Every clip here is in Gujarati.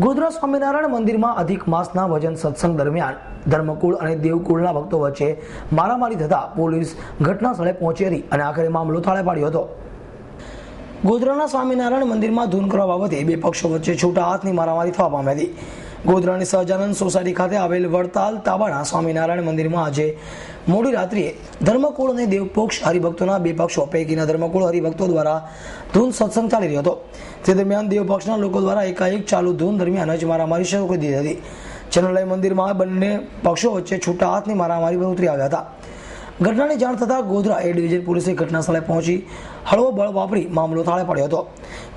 ગોધરા સ્વામિનારાયણ મંદિરમાં અધિક માસના ભજન સત્સંગ દરમિયાન ધર્મકુળ અને દેવકુળના ભક્તો વચ્ચે મારામારી થતા પોલીસ ઘટના સ્થળે પહોંચી હતી અને આખરે મામલો થાળે પાડ્યો હતો। ગોધરાના સ્વામિનારાયણ મંદિરમાં ધૂન કરવા બાબતે બે પક્ષો વચ્ચે છૂટા હાથની મારામારી થવા પામી હતી। ગોધરાની સહજાનંદ સોસાયટી ખાતે આવેલ વડતાલ તાબાના સ્વામિનારાયણ મંદિરમાં આજે મોડી રાત્રિએ ધર્મકુળ અને દેવપક્ષ હરિભક્તોના બે પક્ષો પૈકીના ધર્મકુળ હરિભક્તો દ્વારા ધૂન સત્સંગ ચાલી રહ્યો હતો। તે દરમિયાન દેવપક્ષના લોકો દ્વારા એકાએક ચાલુ ધૂન દરમિયાન જ મારામારી શરૂ કરી દીધી હતી, જેને લઈ મંદિરમાં બંને પક્ષો વચ્ચે છૂટા હાથની મારામારી ઉતરી આવ્યા હતા। ઘટનાની જાણ થતાં ગોધરા એ ડિવિઝન પોલીસે ઘટના સ્થળે પહોંચી હળવો બળ વાપરી મામલો થાળે પાડ્યો હતો।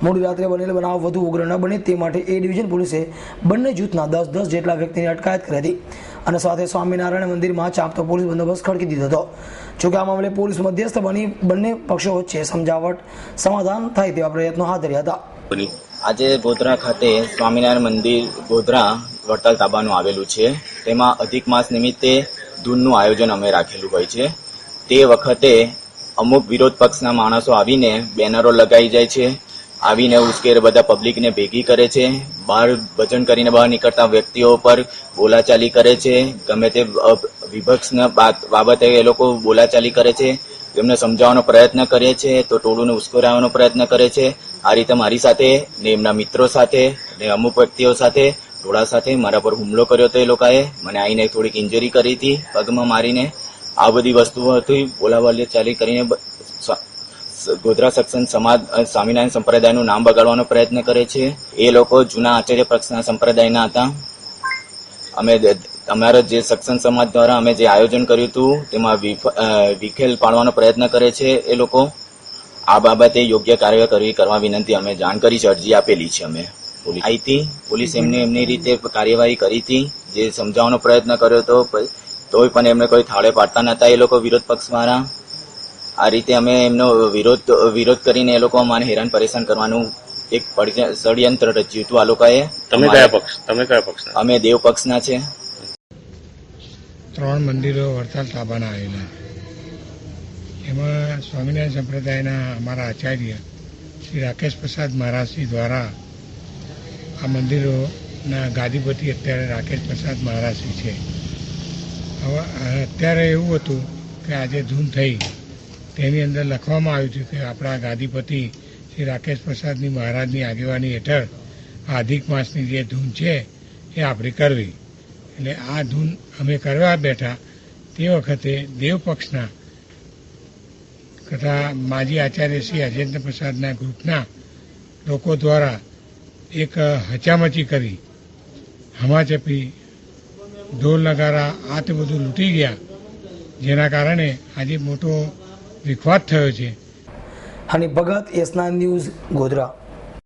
મોડી રાત્રે બનેલ બનાવ વધુ ઉગ્ર ન બને તે માટે એ ડિવિઝન પોલીસે બંને જૂથના 10 જેટલા વ્યક્તિની અટકાયત કરી હતી અને સાથે સ્વામિનારાયણ મંદિરમાં ચાંપતો પોલીસ બંદોબસ્ત ખડકી દીધો હતો। જોકે આ મામલે પોલીસ મધ્યસ્થ બની બંને પક્ષો વચ્ચે સમજાવટ સમાધાન થાય તેવા પ્રયત્નો હાથ ધર્યા હતા। આજે ગોધરા ખાતે સ્વામિનારાયણ મંદિર ગોધરા વડતાલ તાબાનું આવેલું છે, તેમાં અધિક માસ નિમિત્તે ધૂનનું આયોજન અમે રાખેલું હોય છે। તે વખતે અમુક વિરોધ પક્ષના માણસો આવીને બેનરો લગાવી જાય છે, આવીને ઉશ્કેર બધા પબ્લિકને ભેગી કરે છે, બહાર ભજન કરીને બહાર નીકળતા વ્યક્તિઓ પર બોલાચાલી કરે છે, ગમે તે વિપક્ષના બાબતે એ લોકો બોલાચાલી કરે છે, તેમને સમજાવવાનો પ્રયત્ન કરે છે તો ટોળુને ઉશ્કેરવાનો પ્રયત્ન કરે છે। આ રીતે મારી સાથે ને એમના મિત્રો સાથે ને અમુક વ્યક્તિઓ સાથે ટોળા સાથે મારા પર હુમલો કર્યો હતો। એ લોકોએ મને આવીને થોડીક ઇન્જરી કરી હતી પગમાં મારીને। આ બધી વસ્તુઓ હતી, બોલાવાલી ચાલી કરીને ગોધરા સત્સંગ સમાજ સ્વામિનારાયણ સંપ્રદાયનું નામ બગાડવાનો પ્રયત્ન કરે છે। એ લોકો જૂના આચાર્ય પક્ષના સંપ્રદાયના હતા। અમે અમારા જે સત્સંગ સમાજ દ્વારા અમે જે આયોજન કર્યું હતું તેમાં વિખેલ પાડવાનો પ્રયત્ન કરે છે એ લોકો। આ બાબતે યોગ્ય કાર્યવાહી કરવા વિનંતી અમે જાણ કરી છે, અરજી આપેલી છે અમે પોલીસ એમની રીતે કાર્યવાહી કરી હતી, જે સમજાવવાનો પ્રયત્ન કર્યો હતો તોય પણ એમને કોઈ થાળે પાડતા નતા એ લોકો વિરોધ પક્ષવાળા। આ રીતે અમે એમનો વિરોધ કરીને એ લોકો અમને હેરાન પરેશાન કરવાનું એક ષડયંત્ર રચ્યું હતું આ લોકોએ। તમે કયા પક્ષ? અમે દેવ પક્ષના છે। 3 મંદિરો વડતાલ તાબાના આવેલા, એમાં સ્વામિનારાયણ સંપ્રદાયના અમારા આચાર્ય શ્રી રાકેશ પ્રસાદ મહારાજશ્રી દ્વારા આ મંદિરોના ગાદીપતિ અત્યારે રાકેશ પ્રસાદ મહારાજશ્રી છે। હવે અત્યારે એવું હતું કે આજે ધૂન થઈ તેની અંદર લખવામાં આવ્યું છે કે આપણા ગાદીપતિ શ્રી રાકેશ પ્રસાદની મહારાજની આગેવાની હેઠળ આ અધિક માસની જે ધૂન છે એ આપણે કરવી। એટલે આ ધૂન અમે કરવા બેઠા તે વખતે દેવ પક્ષના તથા માજી આચાર્ય શ્રી અજેન્દ્ર પ્રસાદના ગ્રુપના લોકો દ્વારા એક હચામચી કરી, હમાચપી, ઢોલ નગારા આ તે બધું લૂંટી ગયા, જેના કારણે આજે મોટો વિખવાદ થયો છે। હની ભગત, યસ9 ન્યૂઝ, ગોધરા।